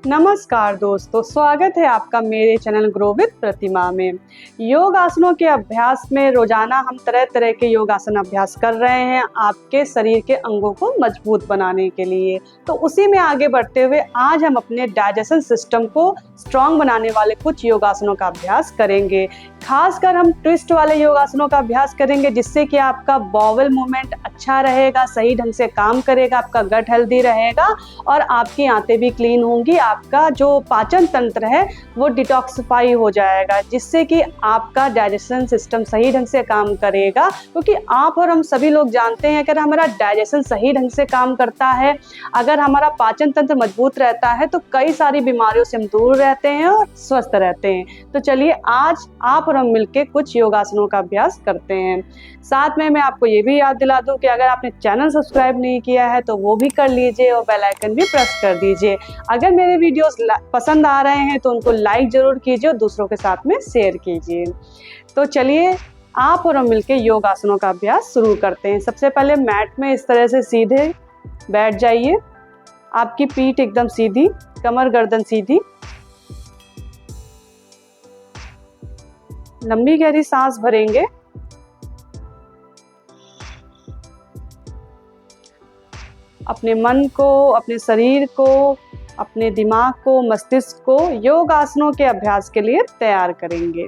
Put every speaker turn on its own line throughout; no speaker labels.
नमस्कार दोस्तों, स्वागत है आपका मेरे चैनल ग्रो विद प्रतिमा में। योग आसनों के अभ्यास में रोजाना हम तरह तरह के योग आसन अभ्यास कर रहे हैं आपके शरीर के अंगों को मजबूत बनाने के लिए। तो उसी में आगे बढ़ते हुए आज हम अपने डाइजेशन सिस्टम को स्ट्रांग बनाने वाले कुछ योगासनों का अभ्यास करेंगे। खासकर हम ट्विस्ट वाले योगासनों का अभ्यास करेंगे जिससे कि आपका बॉवल मूवमेंट अच्छा रहेगा, सही ढंग से काम करेगा, आपका गट हेल्दी रहेगा और आपकी आंतें भी क्लीन होंगी। आपका जो पाचन तंत्र है वो डिटॉक्सिफाई हो जाएगा जिससे कि आपका डाइजेशन सिस्टम सही ढंग से काम करेगा। क्योंकि आप और हम सभी लोग जानते हैं अगर हमारा डाइजेशन सही ढंग से काम करता है, अगर हमारा पाचन तंत्र मजबूत रहता है तो कई सारी बीमारियों से हम दूर रहते हैं और स्वस्थ रहते हैं। तो चलिए आज आप और हम मिलकर कुछ योगासनों का अभ्यास करते हैं। साथ में मैं आपको ये भी याद दिला दूं कि अगर आपने चैनल सब्सक्राइब नहीं किया है तो वो भी कर लीजिए और बेल आइकन भी प्रेस कर दीजिए। अगर मेरे वीडियोस पसंद आ रहे हैं तो उनको लाइक जरूर कीजिए और दूसरों के साथ में शेयर कीजिए। तो चलिए आप और हम मिलकर योग आसनों का अभ्यास शुरू करते हैं। सबसे पहले मैट में इस तरह से सीधे बैठ जाइए। आपकी पीठ एकदम सीधी, कमर गर्दन सीधी। लंबी गहरी सांस भरेंगे। अपने मन को, अपने शरीर को, अपने दिमाग को, मस्तिष्क को योग आसनों के अभ्यास के लिए तैयार करेंगे।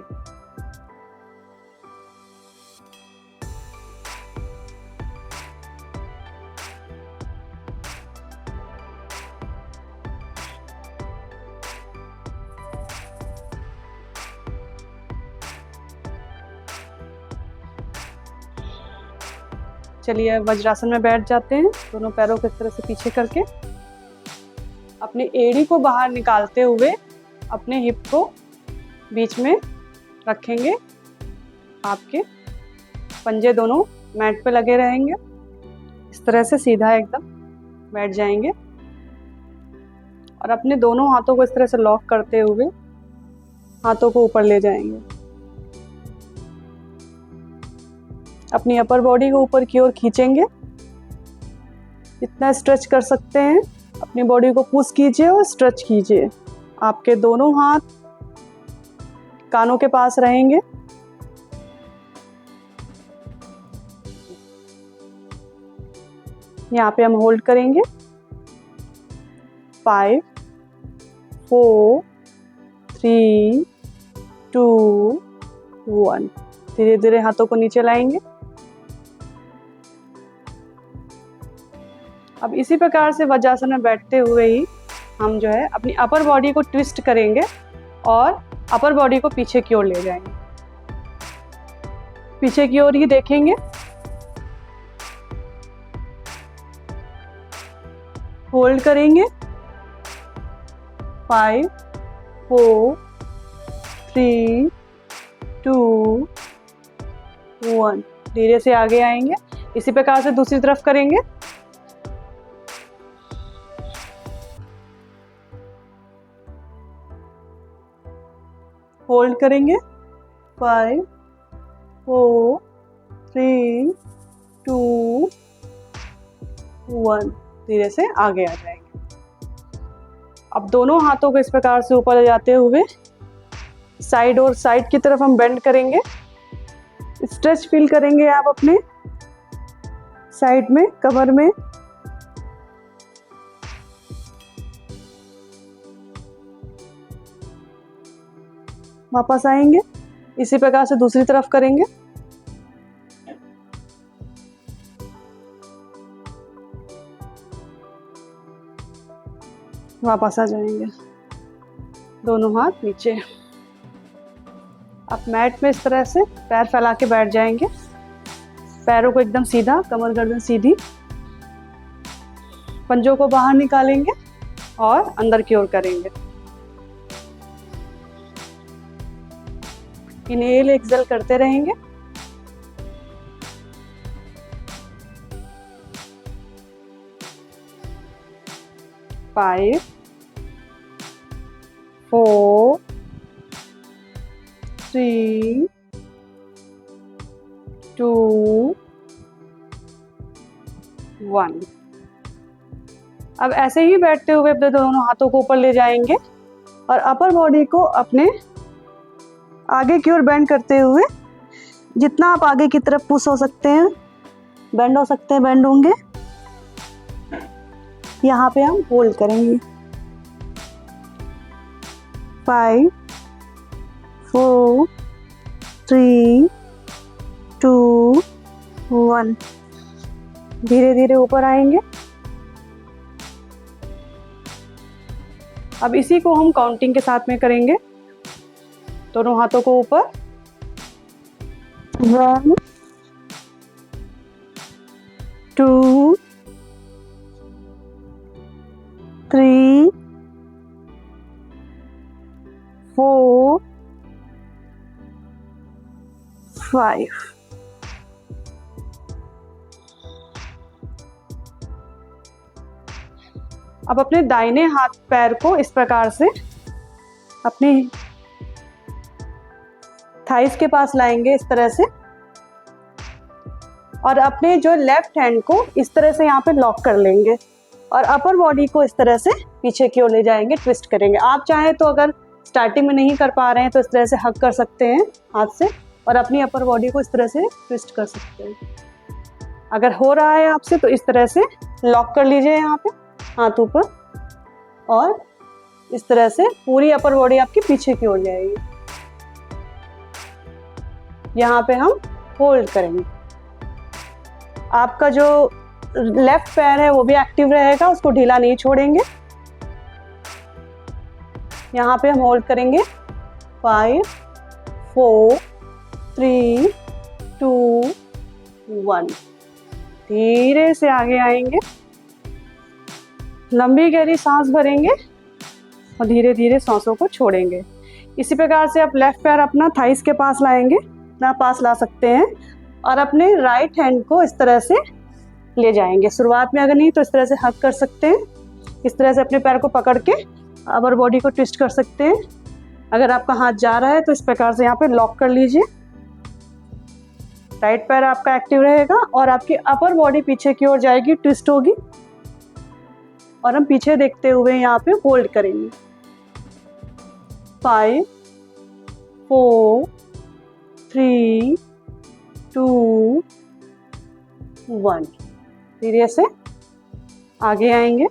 चलिए वज्रासन में बैठ जाते हैं, दोनों पैरों को इस तरह से पीछे करके। अपनी एड़ी को बाहर निकालते हुए अपने हिप को बीच में रखेंगे। आपके पंजे दोनों मैट पे लगे रहेंगे। इस तरह से सीधा एकदम बैठ जाएंगे और अपने दोनों हाथों को इस तरह से लॉक करते हुए हाथों को ऊपर ले जाएंगे। अपनी अपर बॉडी को ऊपर की ओर खींचेंगे। इतना स्ट्रेच कर सकते हैं अपनी बॉडी को पुश कीजिए और स्ट्रेच कीजिए। आपके दोनों हाथ कानों के पास रहेंगे। यहाँ पे हम होल्ड करेंगे 5 4 3 2 1। धीरे धीरे हाथों को नीचे लाएंगे। अब इसी प्रकार से वज्रासन में बैठते हुए ही हम जो है अपनी अपर बॉडी को ट्विस्ट करेंगे और अपर बॉडी को पीछे की ओर ले जाएंगे। पीछे की ओर ही देखेंगे। होल्ड करेंगे 5 4 3 2 1। धीरे से आगे आएंगे। इसी प्रकार से दूसरी तरफ करेंगे। होल्ड करेंगे 5 4 3 2 1। धीरे से आगे आ जाएंगे। अब दोनों हाथों को इस प्रकार से ऊपर ले जाते हुए साइड और साइड की तरफ हम बेंड करेंगे। स्ट्रेच फील करेंगे आप अपने साइड में, कमर में। वापस आएंगे। इसी प्रकार से दूसरी तरफ करेंगे। वापस आ जाएंगे। दोनों हाथ नीचे। अब मैट में इस तरह से पैर फैला के बैठ जाएंगे। पैरों को एकदम सीधा, कमर गर्दन सीधी। पंजों को बाहर निकालेंगे और अंदर की ओर करेंगे। इनहेल एक्सहेल करते रहेंगे। फाइव 4 3 2 1। अब ऐसे ही बैठते हुए अपने दोनों हाथों को ऊपर ले जाएंगे और अपर बॉडी को अपने आगे की ओर बेंड करते हुए, जितना आप आगे की तरफ पुश हो सकते हैं, बेंड हो सकते हैं, बेंड होंगे। यहाँ पे हम होल्ड करेंगे। 5 4 3 2 1। धीरे धीरे ऊपर आएंगे। अब इसी को हम काउंटिंग के साथ में करेंगे। दोनों हाथों को ऊपर। 1 2 3 4 5। अब अपने दाहिने हाथ पैर को इस प्रकार से अपनी थाइस के पास लाएंगे, इस तरह से, और अपने जो लेफ्ट हैंड को इस तरह से यहाँ पे लॉक कर लेंगे और अपर बॉडी को इस तरह से पीछे की ओर ले जाएंगे, ट्विस्ट करेंगे। आप चाहें तो अगर स्टार्टिंग में नहीं कर पा रहे हैं तो इस तरह से हक कर सकते हैं हाथ से और अपनी अपर बॉडी को इस तरह से ट्विस्ट कर सकते हैं। अगर हो रहा है आपसे तो इस तरह से लॉक कर लीजिए यहाँ पे हाथ ऊपर और इस तरह से पूरी अपर बॉडी आपकी पीछे की ओर जाएगी। यहाँ पे हम होल्ड करेंगे। आपका जो लेफ्ट पैर है वो भी एक्टिव रहेगा, उसको ढीला नहीं छोड़ेंगे। यहाँ पे हम होल्ड करेंगे। 5 4 3 2 1। धीरे से आगे आएंगे, लंबी गहरी सांस भरेंगे और धीरे धीरे सांसों को छोड़ेंगे। इसी प्रकार से आप लेफ्ट पैर अपना थाइस के पास लाएंगे, अपना पास ला सकते हैं और अपने राइट हैंड को इस तरह से ले जाएंगे। शुरुआत में अगर नहीं तो इस तरह से हक कर सकते हैं। इस तरह से अपने पैर को पकड़ के अपर बॉडी को ट्विस्ट कर सकते हैं। अगर आपका हाथ जा रहा है तो इस प्रकार से यहाँ पे लॉक कर लीजिए। राइट पैर आपका एक्टिव रहेगा और आपकी अपर बॉडी पीछे की ओर जाएगी, ट्विस्ट होगी और हम पीछे देखते हुए यहाँ पे होल्ड करेंगे। 5 4 3 2 1। धीरे से आगे आएंगे,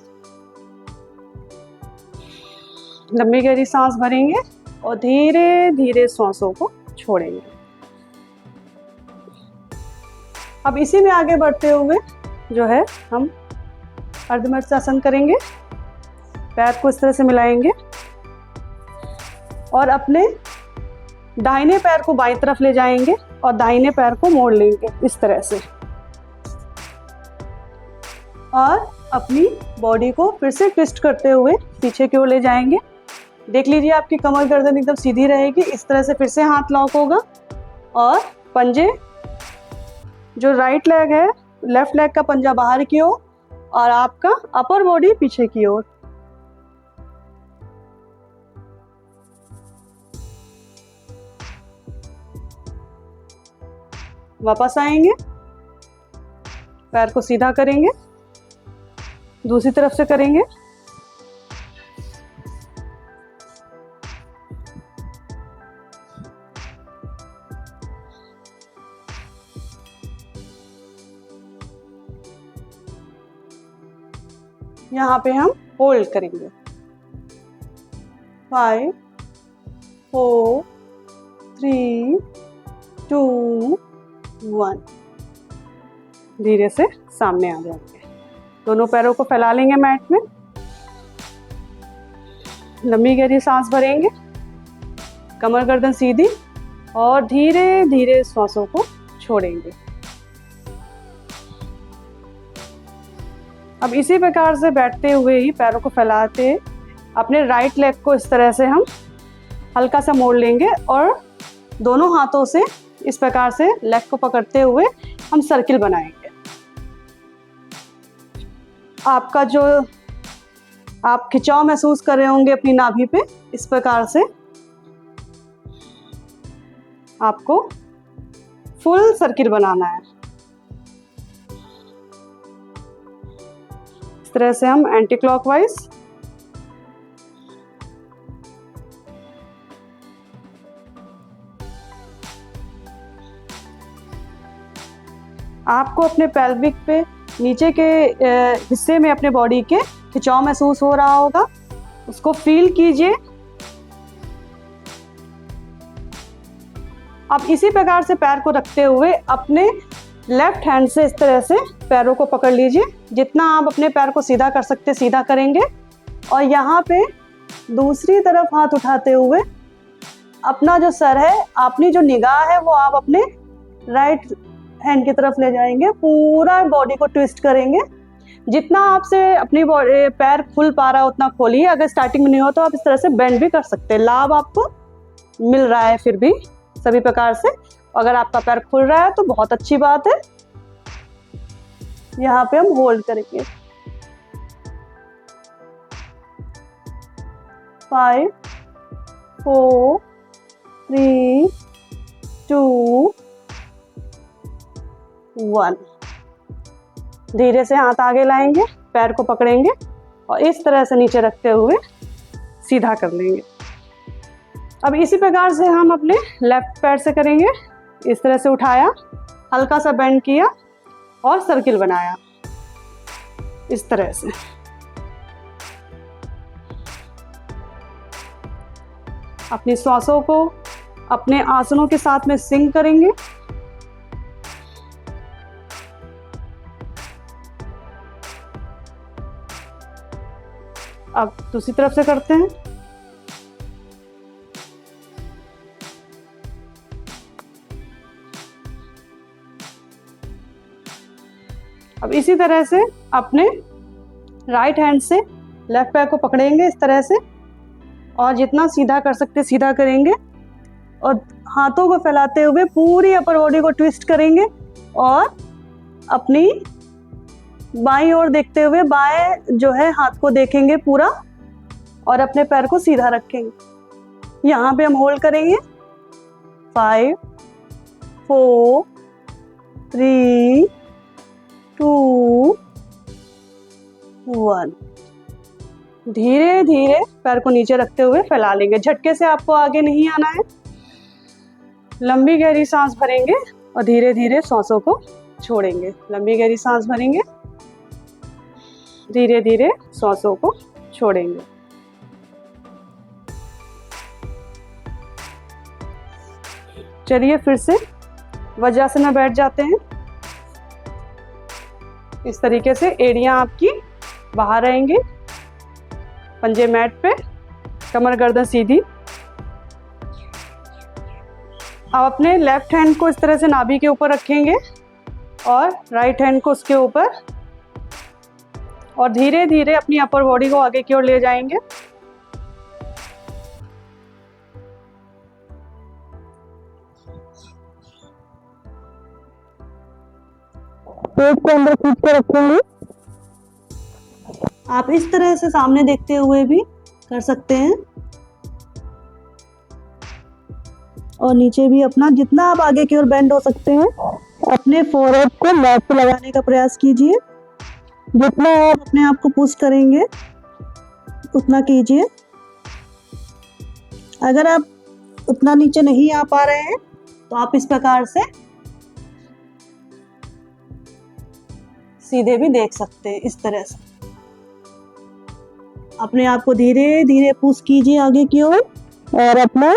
लंबी गहरी सांस भरेंगे और धीरे धीरे सांसों को छोड़ेंगे। अब इसी में आगे बढ़ते हुए जो है हम अर्धमर्त्यासन करेंगे। पैर को इस तरह से मिलाएंगे और अपने दाहिने पैर को बाईं तरफ ले जाएंगे और दाहिने पैर को मोड़ लेंगे इस तरह से और अपनी बॉडी को फिर से ट्विस्ट करते हुए पीछे की ओर ले जाएंगे। देख लीजिए आपकी कमर गर्दन एकदम सीधी रहेगी। इस तरह से फिर से हाथ लॉक होगा और पंजे, जो राइट लेग है, लेफ्ट लेग का पंजा बाहर की ओर और आपका अपर बॉडी पीछे की ओर। वापस आएंगे, पैर को सीधा करेंगे, दूसरी तरफ से करेंगे। यहाँ पे हम होल्ड करेंगे। 5 4 3 2 1। धीरे से सामने आ जाएंगे। दोनों पैरों को फैला लेंगे मैट में, लंबी गहरी सांस भरेंगे, कमर गर्दन सीधी और धीरे धीरे श्वासों को छोड़ेंगे। अब इसी प्रकार से बैठते हुए ही पैरों को फैलाते अपने राइट लेग को इस तरह से हम हल्का सा मोड़ लेंगे और दोनों हाथों से इस प्रकार से लेग को पकड़ते हुए हम सर्किल बनाएंगे। आपका जो आप खिंचाव महसूस कर रहे होंगे अपनी नाभि पे, इस प्रकार से आपको फुल सर्किल बनाना है। इस तरह से हम एंटी क्लॉकवाइज। आपको अपने पेल्विक पे नीचे के हिस्से में अपने बॉडी के खिंचाव महसूस हो रहा होगा, उसको फील कीजिए। अब इसी प्रकार से पैर को रखते हुए अपने लेफ्ट हैंड से इस तरह से पैरों को पकड़ लीजिए। जितना आप अपने पैर को सीधा कर सकते सीधा करेंगे, और यहाँ पे दूसरी तरफ हाथ उठाते हुए अपना जो सर है, अपनी जो निगाह है वो आप अपने राइट हैंड की तरफ ले जाएंगे। पूरा बॉडी को ट्विस्ट करेंगे। जितना आपसे अपनी पैर खुल पा रहा है उतना खोलिए। अगर स्टार्टिंग में नहीं हो तो आप इस तरह से बेंड भी कर सकते हैं। लाभ आपको मिल रहा है फिर भी सभी प्रकार से। अगर आपका पैर खुल रहा है तो बहुत अच्छी बात है। यहाँ पे हम होल्ड करेंगे 5 4 3 2 1। धीरे से हाथ आगे लाएंगे, पैर को पकड़ेंगे और इस तरह से नीचे रखते हुए सीधा कर लेंगे। अब इसी प्रकार से हम अपने लेफ्ट पैर से करेंगे। इस तरह से उठाया, हल्का सा बेंड किया और सर्किल बनाया इस तरह से। अपनी श्वासों को अपने आसनों के साथ में सिंक करेंगे। अब दूसरी तरफ से करते हैं। अब इसी तरह से अपने राइट हैंड से लेफ्ट पैर को पकड़ेंगे इस तरह से, और जितना सीधा कर सकते सीधा करेंगे और हाथों को फैलाते हुए पूरी अपर बॉडी को ट्विस्ट करेंगे और अपनी बाईं ओर देखते हुए बाएं जो है हाथ को देखेंगे पूरा और अपने पैर को सीधा रखेंगे। यहाँ पे हम होल्ड करेंगे 5 4 3 2 1। धीरे धीरे पैर को नीचे रखते हुए फैला लेंगे। झटके से आपको आगे नहीं आना है। लंबी गहरी सांस भरेंगे और धीरे धीरे सांसों को छोड़ेंगे। लंबी गहरी सांस भरेंगे, धीरे धीरे सांसों को छोड़ेंगे। चलिए फिर से वज्रासन में बैठ जाते हैं। इस तरीके से एड़ियां आपकी बाहर रहेंगी, पंजे मैट पे, कमर गर्दन सीधी। अब अपने लेफ्ट हैंड को इस तरह से नाभि के ऊपर रखेंगे और राइट हैंड को उसके ऊपर, और धीरे धीरे अपनी अपर बॉडी को आगे की ओर ले जाएंगे। पेट के अंदर खींच के रखेंगे। आप इस तरह से सामने देखते हुए भी कर सकते हैं, और नीचे भी अपना जितना आप आगे की ओर बेंड हो सकते हैं अपने फोरहेड को मैट पे लगाने का प्रयास कीजिए। जितना आप अपने आप को पुश करेंगे उतना कीजिए। अगर आप उतना नीचे नहीं आ पा रहे हैं तो आप इस प्रकार से सीधे भी देख सकते हैं। इस तरह से अपने आप को धीरे धीरे पुश कीजिए आगे की ओर और अपना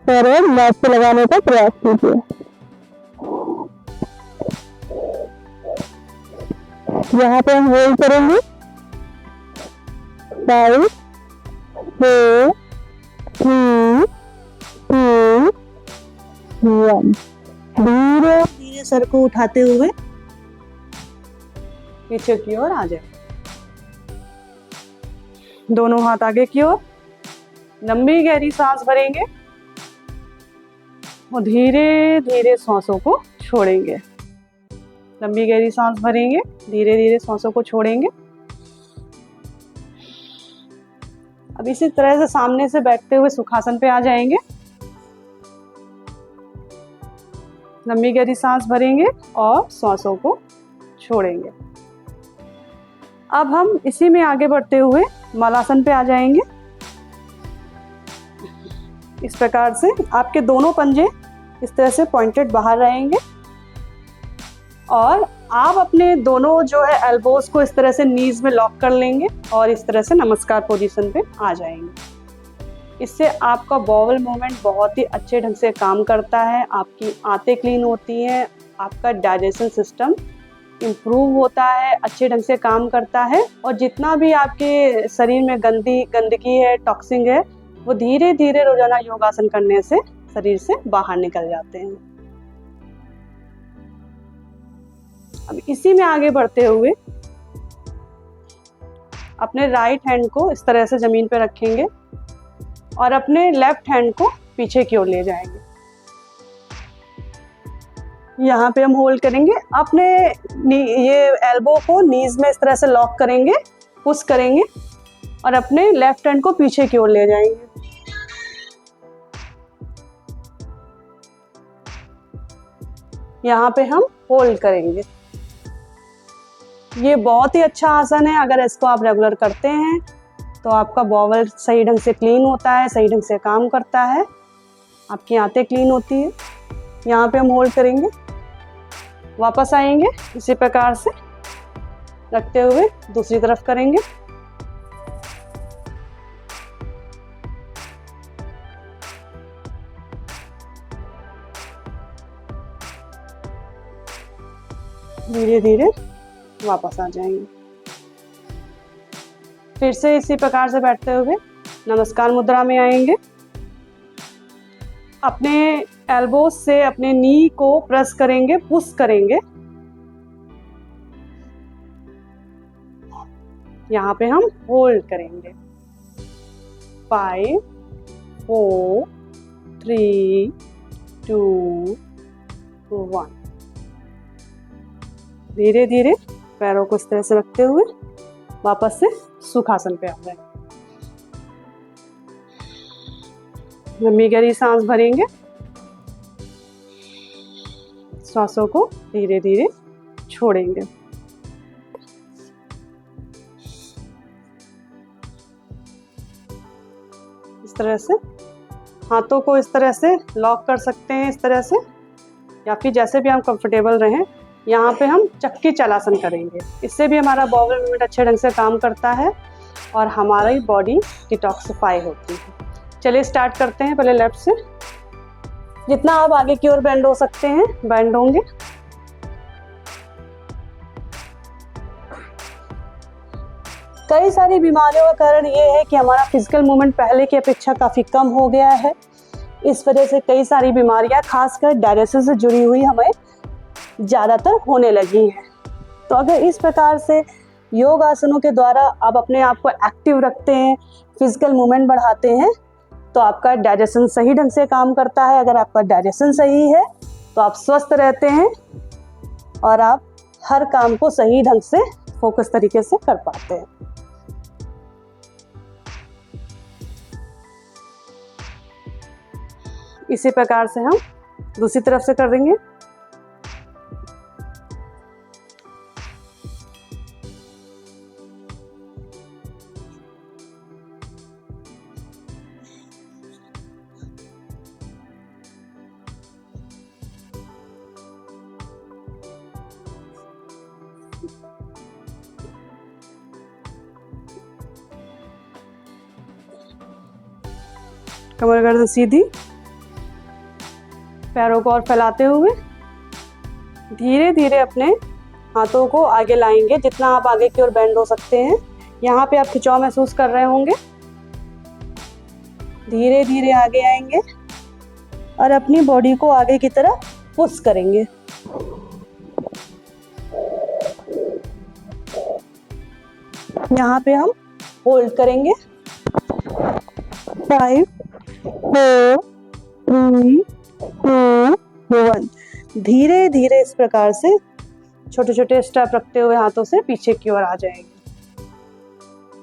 पैर मैट पे लगाने का प्रयास कीजिए। यहाँ पे हम होल्ड करेंगे 5 4 3 2 1। धीरे धीरे सर को उठाते हुए पीछे की ओर आ जाए। दोनों हाथ आगे की ओर, लंबी गहरी सांस भरेंगे और धीरे धीरे सांसों को छोड़ेंगे। लंबी गहरी सांस भरेंगे, धीरे धीरे सांसों को छोड़ेंगे। अब इसी तरह से सामने से बैठते हुए सुखासन पे आ जाएंगे। लंबी गहरी सांस भरेंगे और सांसों को छोड़ेंगे। अब हम इसी में आगे बढ़ते हुए मलासन पे आ जाएंगे। इस प्रकार से आपके दोनों पंजे इस तरह से पॉइंटेड बाहर रहेंगे और आप अपने दोनों जो है एल्बोज को इस तरह से नीज में लॉक कर लेंगे और इस तरह से नमस्कार पोजीशन पे आ जाएंगे। इससे आपका बॉवल मूवमेंट बहुत ही अच्छे ढंग से काम करता है, आपकी आंतें क्लीन होती हैं, आपका डाइजेशन सिस्टम इम्प्रूव होता है, अच्छे ढंग से काम करता है और जितना भी आपके शरीर में गंदगी है, टॉक्सिन है, वो धीरे धीरे रोजाना योगासन करने से शरीर से बाहर निकल जाते हैं। अब इसी में आगे बढ़ते हुए अपने राइट हैंड को इस तरह से जमीन पे रखेंगे और अपने लेफ्ट हैंड को पीछे की ओर ले जाएंगे। यहाँ पे हम होल्ड करेंगे, अपने ये एल्बो को नीज में इस तरह से लॉक करेंगे, पुश करेंगे और अपने लेफ्ट हैंड को पीछे की ओर ले जाएंगे। यहाँ पे हम होल्ड करेंगे। ये बहुत ही अच्छा आसन है, अगर इसको आप रेगुलर करते हैं तो आपका बॉवल सही ढंग से क्लीन होता है, सही ढंग से काम करता है, आपकी आंतें क्लीन होती है। यहाँ पे हम होल्ड करेंगे, वापस आएंगे, इसी प्रकार से रखते हुए दूसरी तरफ करेंगे। धीरे धीरे वापस आ जाएंगे। फिर से इसी प्रकार से बैठते हुए नमस्कार मुद्रा में आएंगे। अपने एल्बोज से अपने नी को प्रेस करेंगे, पुश करेंगे। यहाँ पे हम होल्ड करेंगे। 5 4 3 2 1। धीरे धीरे पैरों को इस तरह से रखते हुए वापस से सुखासन पे आ जाए। लंबी गहरी सांस भरेंगे, श्वासों को धीरे धीरे छोड़ेंगे। इस तरह से हाथों को इस तरह से लॉक कर सकते हैं, इस तरह से, या फिर जैसे भी हम कंफर्टेबल रहें। यहाँ पे हम चक्की चलासन करेंगे, इससे भी हमारा बॉवल मूवमेंट अच्छे ढंग से काम करता है और हमारी बॉडी डिटॉक्सिफाई होती है। चलिए स्टार्ट करते हैं। पहले लेफ्ट से, जितना आप आगे की ओर बेंड हो सकते हैं बेंड होंगे। कई सारी बीमारियों का कारण ये है कि हमारा फिजिकल मूवमेंट पहले की अपेक्षा काफ़ी कम हो गया है। इस वजह से कई सारी बीमारियां खासकर डायबिटीज से जुड़ी हुई हमें ज़्यादातर होने लगी हैं। तो अगर इस प्रकार से योग आसनों के द्वारा आप अपने आप को एक्टिव रखते हैं, फिजिकल मूवमेंट बढ़ाते हैं, तो आपका डाइजेशन सही ढंग से काम करता है। अगर आपका डाइजेशन सही है तो आप स्वस्थ रहते हैं और आप हर काम को सही ढंग से फोकस तरीके से कर पाते हैं। इसी प्रकार से हम दूसरी तरफ से कर देंगे। कमर गर्दन सीधी, पैरों को और फैलाते हुए धीरे धीरे अपने हाथों को आगे लाएंगे, जितना आप आगे की ओर बेंड हो सकते हैं। यहाँ पे आप खिंचाव महसूस कर रहे होंगे। धीरे धीरे आगे आएंगे और अपनी बॉडी को आगे की तरफ पुश करेंगे। यहाँ पे हम होल्ड करेंगे। 5 4 3 2 1। धीरे धीरे इस प्रकार से छोटे छोटे स्टेप रखते हुए हाथों से पीछे की ओर आ जाएंगे।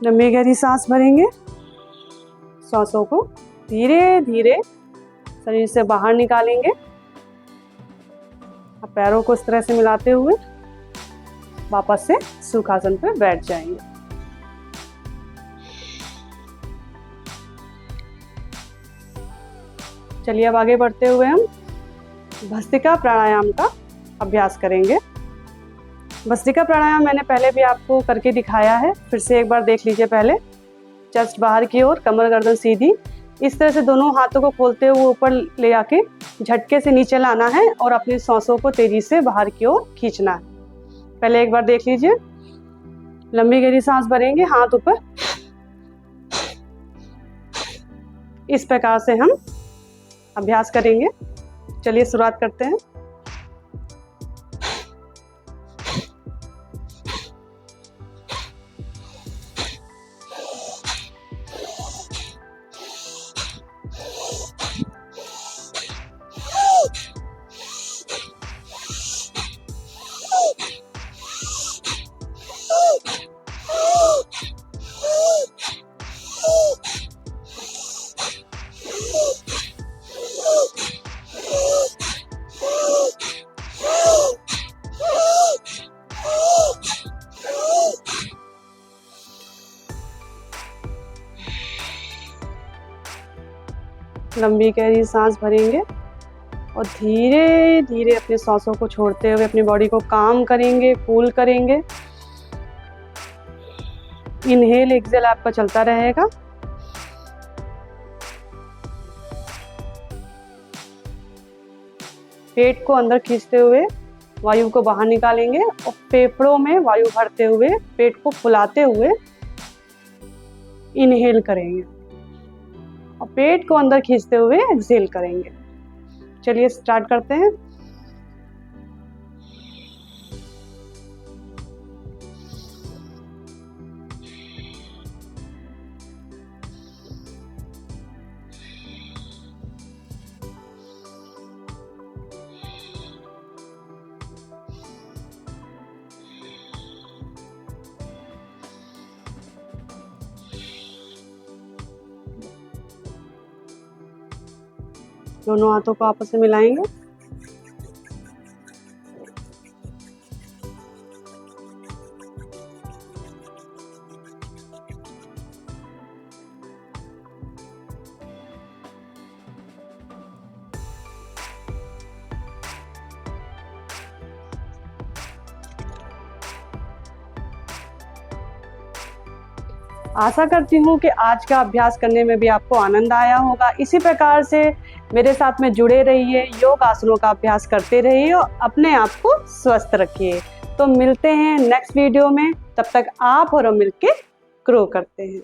लंबी गहरी सांस भरेंगे, सांसों को धीरे धीरे शरीर से बाहर निकालेंगे। अब पैरों को इस तरह से मिलाते हुए वापस से सुखासन पे बैठ जाएंगे। चलिए अब आगे बढ़ते हुए हम भस्त्रिका प्राणायाम का अभ्यास करेंगे। भस्त्रिका प्राणायाम मैंने पहले भी आपको करके दिखाया है, फिर से एक बार देख लीजिए। पहले चेस्ट बाहर की ओर, कमर गर्दन सीधी, इस तरह से दोनों हाथों को खोलते हुए ऊपर ले आके झटके से नीचे लाना है और अपनी सांसों को तेजी से बाहर की ओर खींचना है। पहले एक बार देख लीजिए। लंबी गहरी सांस भरेंगे, हाथ ऊपर, इस प्रकार से हम अभ्यास करेंगे। चलिए शुरुआत करते हैं। लंबी गहरी सांस भरेंगे और धीरे धीरे अपने सांसों को छोड़ते हुए अपनी बॉडी को काम करेंगे, कूल करेंगे। इनहेल एक्सहेल आपका चलता रहेगा। पेट को अंदर खींचते हुए वायु को बाहर निकालेंगे और फेफड़ों में वायु भरते हुए पेट को फुलाते हुए इनहेल करेंगे और पेट को अंदर खींचते हुए एक्सहेल करेंगे। चलिए स्टार्ट करते हैं। दोनों हाथों को आपस में मिलाएंगे। आशा करती हूँ कि आज का अभ्यास करने में भी आपको आनंद आया होगा। इसी प्रकार से मेरे साथ में जुड़े रहिए, योग आसनों का अभ्यास करते रहिए और अपने आप को स्वस्थ रखिए। तो मिलते हैं नेक्स्ट वीडियो में, तब तक आप और हम मिलके ग्रो करते हैं।